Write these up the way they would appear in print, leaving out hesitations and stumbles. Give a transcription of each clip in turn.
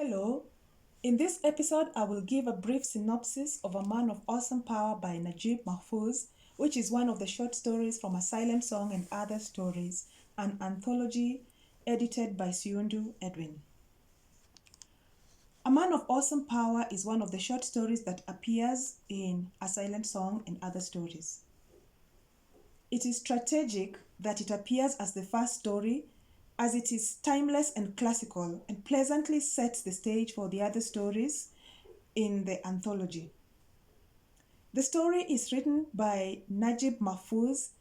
Hello. In this episode, I will give a brief synopsis of A Man of Awesome Power by Naguib Mahfouz, which is one of the short stories from A Silent Song and Other Stories, an anthology edited by Siundu Edwin. A Man of Awesome Power is one of the short stories that appears in A Silent Song and Other Stories. It is strategic that it appears as the first story, as it is timeless and classical and pleasantly sets the stage for the other stories in the anthology. The story is written by Naguib Mahfouz,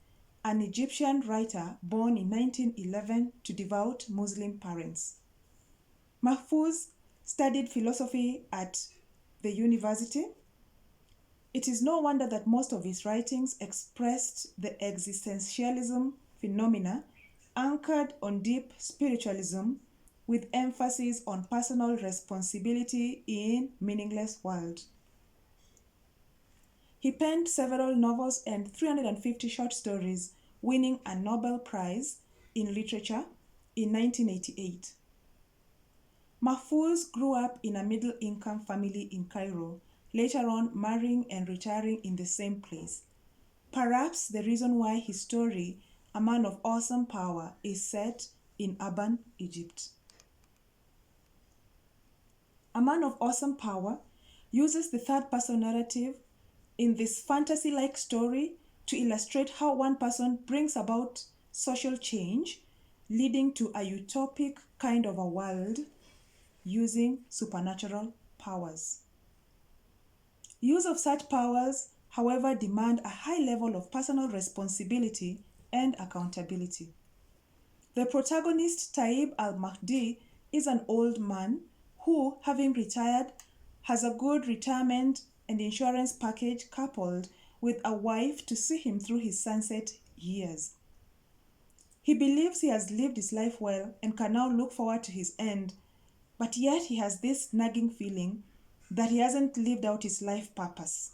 an Egyptian writer born in 1911 to devout Muslim parents. Mahfouz studied philosophy at the university. It is no wonder that most of his writings expressed the existentialism phenomena anchored on deep spiritualism with emphasis on personal responsibility in meaningless world. He penned several novels and 350 short stories, winning a Nobel Prize in Literature in 1988. Mahfouz grew up in a middle-income family in Cairo, later on marrying and retiring in the same place. Perhaps the reason why his story, A Man of Awesome Power, is set in urban Egypt. A Man of Awesome Power uses the third-person narrative in this fantasy-like story to illustrate how one person brings about social change, leading to a utopic kind of a world using supernatural powers. Use of such powers, however, demand a high level of personal responsibility and accountability. The protagonist, Taib al-Mahdi, is an old man who, having retired, has a good retirement and insurance package coupled with a wife to see him through his sunset years. He believes he has lived his life well and can now look forward to his end, but yet he has this nagging feeling that he hasn't lived out his life purpose.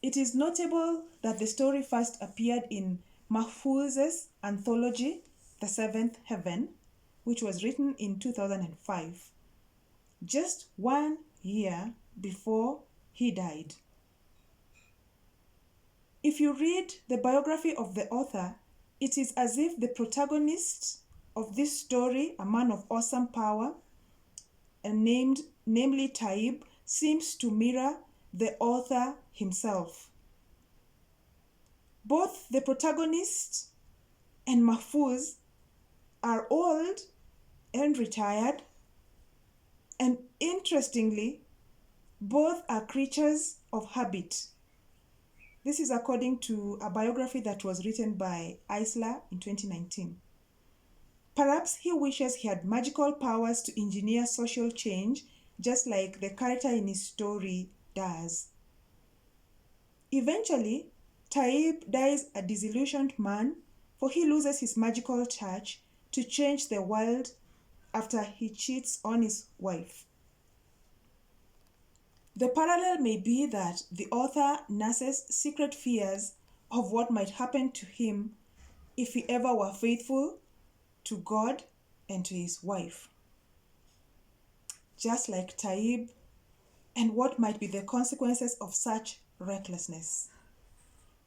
It is notable that the story first appeared in Mahfouz's anthology, The Seventh Heaven, which was written in 2005, just 1 year before he died. If you read the biography of the author, it is as if the protagonist of this story, A Man of Awesome Power, and namely Taib, seems to mirror the author himself. Both the protagonist and Mahfouz are old and retired, and interestingly, both are creatures of habit. This is according to a biography that was written by Isla in 2019. Perhaps he wishes he had magical powers to engineer social change, just like the character in his story does. Eventually, Taib dies a disillusioned man, for he loses his magical touch to change the world after he cheats on his wife. The parallel may be that the author nurses secret fears of what might happen to him if he ever were faithful to God and to his wife. Just like Taib, and what might be the consequences of such recklessness.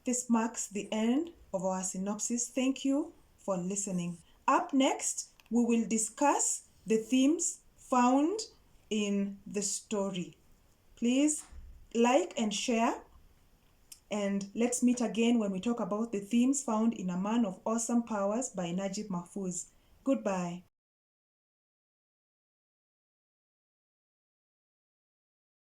This marks the end of our synopsis. Thank you for listening. Up next, we will discuss the themes found in the story. Please like and share, and let's meet again when we talk about the themes found in A Man of Awesome Powers by Naguib Mahfouz. Goodbye.